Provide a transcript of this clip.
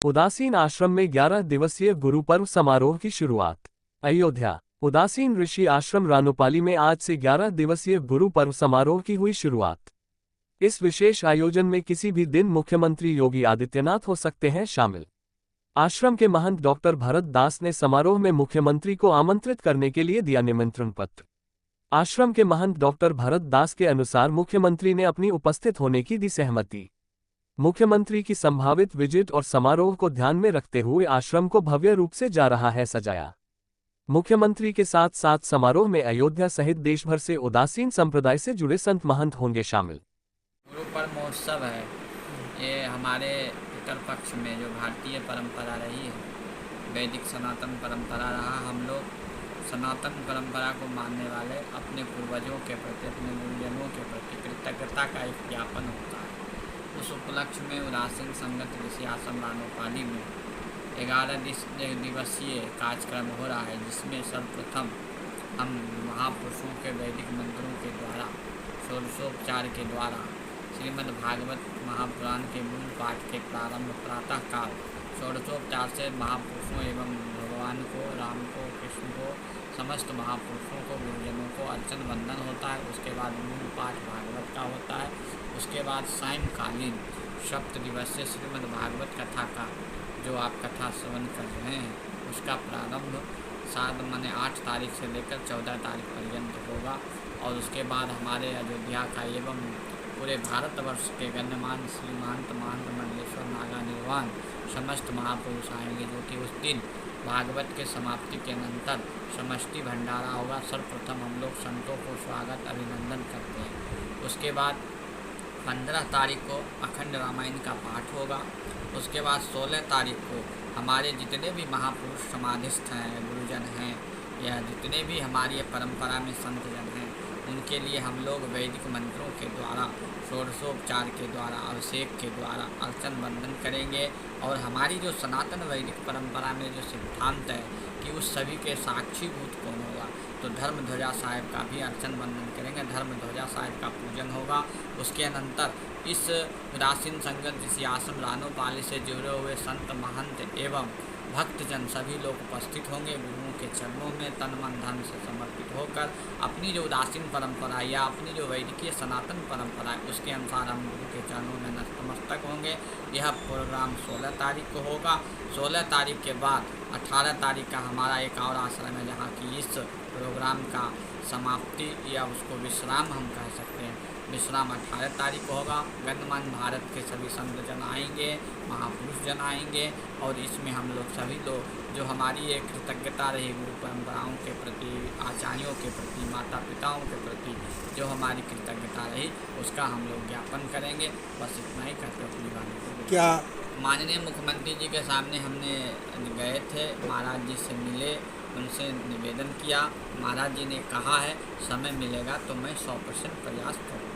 उदासीन आश्रम में 11 दिवसीय गुरु पर्व समारोह की शुरुआत। अयोध्या। उदासीन ऋषि आश्रम रानोपाली में आज से 11 दिवसीय गुरु पर्व समारोह की हुई शुरुआत। इस विशेष आयोजन में किसी भी दिन मुख्यमंत्री योगी आदित्यनाथ हो सकते हैं शामिल। आश्रम के महंत डॉक्टर भरत दास ने समारोह में मुख्यमंत्री को आमंत्रित करने के लिए दिया निमंत्रण पत्र। आश्रम के महंत डॉक्टर भरत दास के अनुसार मुख्यमंत्री ने अपनी उपस्थित होने की दी सहमति। मुख्यमंत्री की संभावित विजिट और समारोह को ध्यान में रखते हुए आश्रम को भव्य रूप से जा रहा है सजाया। मुख्यमंत्री के साथ साथ समारोह में अयोध्या सहित देश भर से उदासीन संप्रदाय से जुड़े संत महंत होंगे शामिल। गुरु पर्व महोत्सव है। ये हमारे उत्तर पक्ष में जो भारतीय परंपरा रही है, वैदिक सनातन परंपरा रहा। हम लोग सनातन परंपरा को मानने वाले अपने पूर्वजों के प्रति, अपने गुरुजनों के प्रति कृतज्ञता का एक ज्ञापन होता है। उस उपलक्ष्य में उदासीन संगत ऋषि आश्रम रानोपाली में 11 दिवसीय कार्यक्रम हो रहा है, जिसमें सर्वप्रथम हम महापुरुषों के वैदिक मंत्रों के द्वारा, षोडशोपचार के द्वारा श्रीमद् भागवत महापुराण के मूल पाठ के प्रारंभ प्रातःकाल षोडशोपचार से महापुरुषों एवं भगवान को, राम को, कृष्ण को, समस्त महापुरुषों को, गुरुजनों को अर्चन वंदन होता है। उसके बाद मूल पाठ भागवत का होता है। उसके बाद सायंकालीन सप्त दिवसीय श्रीमद् भागवत कथा का जो आप कथा श्रवण कर रहे हैं, उसका प्रारंभ 8 तारीख से लेकर 14 तारीख पर्यंत होगा। और उसके बाद हमारे अयोध्या का एवं पूरे भारतवर्ष के गण्यमान श्रीमंत महंत मंडलेश्वर नागा निर्वाण समस्त महापुरुष आएंगे, जो कि उस दिन भागवत के समाप्ति के अनंतर समष्टि भंडारा होगा। सर्वप्रथम हम लोग संतों को स्वागत अभिनंदन करते हैं। उसके बाद 15 तारीख को अखंड रामायण का पाठ होगा। उसके बाद 16 तारीख को हमारे जितने भी महापुरुष समाधिस्थ हैं, गुरुजन हैं, या जितने भी हमारी परंपरा में संतजन हैं, उनके लिए हम लोग वैदिक मंत्रों के द्वारा, षोडशोपचार के द्वारा, अभिषेक के द्वारा अर्चन वंदन करेंगे। और हमारी जो सनातन वैदिक परंपरा में जो सिद्धांत है कि उस सभी के साक्षीभूत कौन होगा, तो धर्मध्वजा साहिब का भी अर्चन वंदन करेंगे। धर्मध्वजा साहिब का पूजन होगा। उसके अनंतर इस उदासीन संगत ऋषि आश्रम रानोपाली से जुड़े हुए संत महंत एवं भक्तजन सभी लोग उपस्थित होंगे। गुरुओं के चरणों में तन मन धन से समर्पित होकर अपनी जो उदासीन परंपरा या अपनी जो वैदिकीय सनातन परंपरा है, उसके अनुसार हम गुरु के चरणों में नतमस्तक होंगे। यह प्रोग्राम 16 तारीख को होगा। 16 तारीख के बाद 18 तारीख का हमारा एक और आश्रम है, जहाँ की इस प्रोग्राम का समाप्ति या उसको विश्राम हम कह सकते हैं, विश्राम 18 तारीख को होगा। गणमान्य भारत के सभी संत जन आएंगे, महापुरुष जन आएंगे। और इसमें हम लोग सभी लोग जो हमारी एक कृतज्ञता रही गुरु परंपराओं के प्रति, आचार्यों के प्रति, माता पिताओं के प्रति जो हमारी कृतज्ञता रही, उसका हम लोग ज्ञापन करेंगे। बस इतना ही कहते अपनी बात को। क्या माननीय मुख्यमंत्री जी के सामने हमने गए थे, महाराज जी से मिले, उनसे निवेदन किया। महाराज जी ने कहा है समय मिलेगा तो मैं 100% प्रयास करूँगा।